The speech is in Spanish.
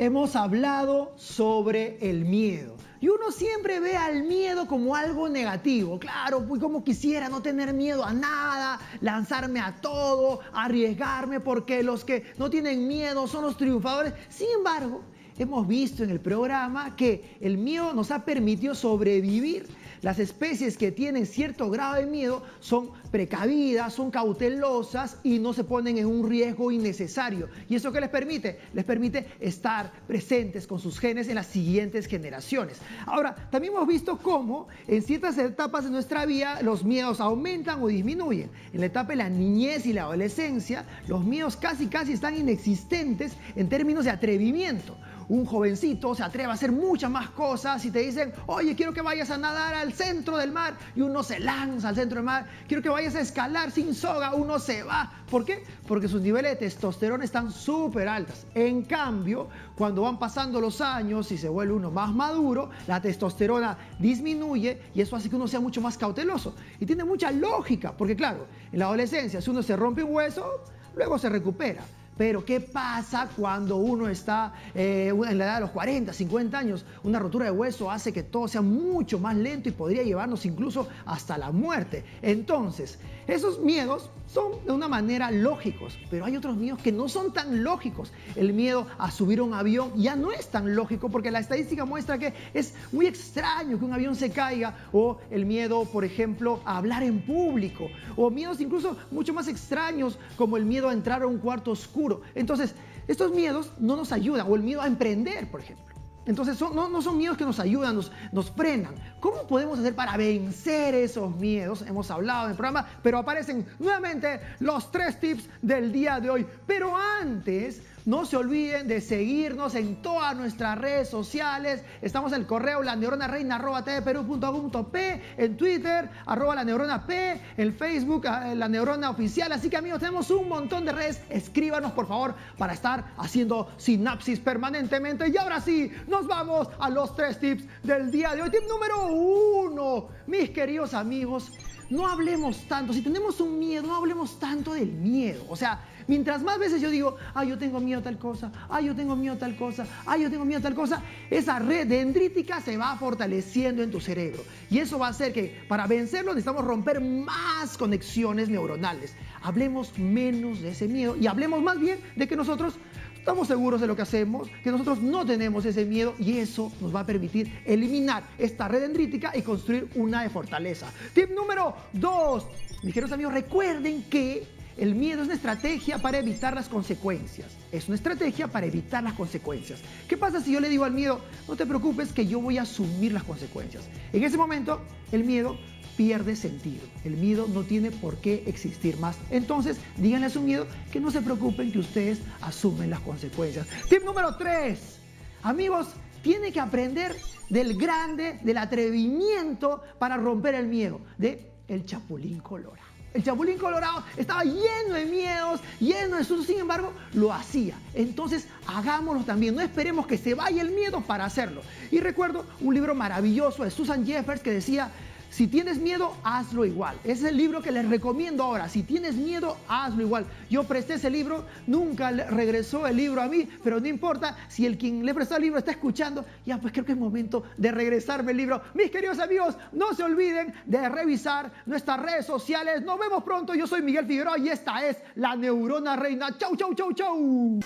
hemos hablado sobre el miedo. Y uno siempre ve al miedo como algo negativo. Claro, pues como quisiera no tener miedo a nada, lanzarme a todo, arriesgarme, porque los que no tienen miedo son los triunfadores. Sin embargo, hemos visto en el programa que el miedo nos ha permitido sobrevivir. Las especies que tienen cierto grado de miedo son precavidas, son cautelosas y no se ponen en un riesgo innecesario. ¿Y eso qué les permite? Les permite estar presentes con sus genes en las siguientes generaciones. Ahora, también hemos visto cómo en ciertas etapas de nuestra vida los miedos aumentan o disminuyen. En la etapa de la niñez y la adolescencia, los miedos casi están inexistentes en términos de atrevimiento. Un jovencito se atreve a hacer muchas más cosas y te dicen, oye, quiero que vayas a nadar al centro del mar, y uno se lanza al centro del mar. Quiero que vayas a escalar sin soga, uno se va. ¿Por qué? Porque sus niveles de testosterona están súper altas. En cambio, cuando van pasando los años y se vuelve uno más maduro, la testosterona disminuye y eso hace que uno sea mucho más cauteloso. Y tiene mucha lógica, porque claro, en la adolescencia, si uno se rompe un hueso, luego se recupera. Pero ¿qué pasa cuando uno está en la edad de los 40, 50 años? Una rotura de hueso hace que todo sea mucho más lento y podría llevarnos incluso hasta la muerte. Entonces, esos miedos son de una manera lógicos, pero hay otros miedos que no son tan lógicos. El miedo a subir a un avión ya no es tan lógico porque la estadística muestra que es muy extraño que un avión se caiga, o el miedo, por ejemplo, a hablar en público, o miedos incluso mucho más extraños como el miedo a entrar a un cuarto oscuro. Entonces, estos miedos no nos ayudan, o el miedo a emprender, por ejemplo. Entonces, no son miedos que nos ayudan, nos frenan. ¿Cómo podemos hacer para vencer esos miedos? Hemos hablado en el programa, pero aparecen nuevamente los 3 tips del día de hoy. Pero antes, no se olviden de seguirnos en todas nuestras redes sociales. Estamos en el correo laneuronareina@tvperú.gov.p, en Twitter, @laneuronap, en Facebook, La Neurona Oficial. Así que, amigos, tenemos un montón de redes. Escríbanos, por favor, para estar haciendo sinapsis permanentemente. Y ahora sí, nos vamos a los 3 tips del día de hoy. Tip número 1, mis queridos amigos, no hablemos tanto. Si tenemos un miedo, no hablemos tanto del miedo. O sea, mientras más veces yo digo, yo tengo miedo a tal cosa, yo tengo miedo a tal cosa, yo tengo miedo a tal cosa, esa red dendrítica se va fortaleciendo en tu cerebro. Y eso va a hacer que para vencerlo necesitamos romper más conexiones neuronales. Hablemos menos de ese miedo y hablemos más bien de que nosotros estamos seguros de lo que hacemos, que nosotros no tenemos ese miedo, y eso nos va a permitir eliminar esta red dendrítica y construir una de fortaleza. Tip número 2. Mis queridos amigos, recuerden que el miedo es una estrategia para evitar las consecuencias. Es una estrategia para evitar las consecuencias. ¿Qué pasa si yo le digo al miedo, no te preocupes que yo voy a asumir las consecuencias? En ese momento, el miedo pierde sentido. El miedo no tiene por qué existir más. Entonces, díganle a su miedo que no se preocupen, que ustedes asumen las consecuencias. Tip número 3. Amigos, tienen que aprender del atrevimiento para romper el miedo, de el Chapulín Colorado. El Chapulín Colorado estaba lleno de miedos, lleno de sustos, sin embargo, lo hacía. Entonces, hagámoslo también. No esperemos que se vaya el miedo para hacerlo. Y recuerdo un libro maravilloso de Susan Jeffers que decía, si tienes miedo, hazlo igual. Ese es el libro que les recomiendo ahora. Si tienes miedo, hazlo igual. Yo presté ese libro, nunca regresó el libro a mí, pero no importa, si el quien le prestó el libro está escuchando, ya pues creo que es momento de regresarme el libro. Mis queridos amigos, no se olviden de revisar nuestras redes sociales. Nos vemos pronto. Yo soy Miguel Figueroa y esta es La Neurona Reina. Chau, chau, chau, chau.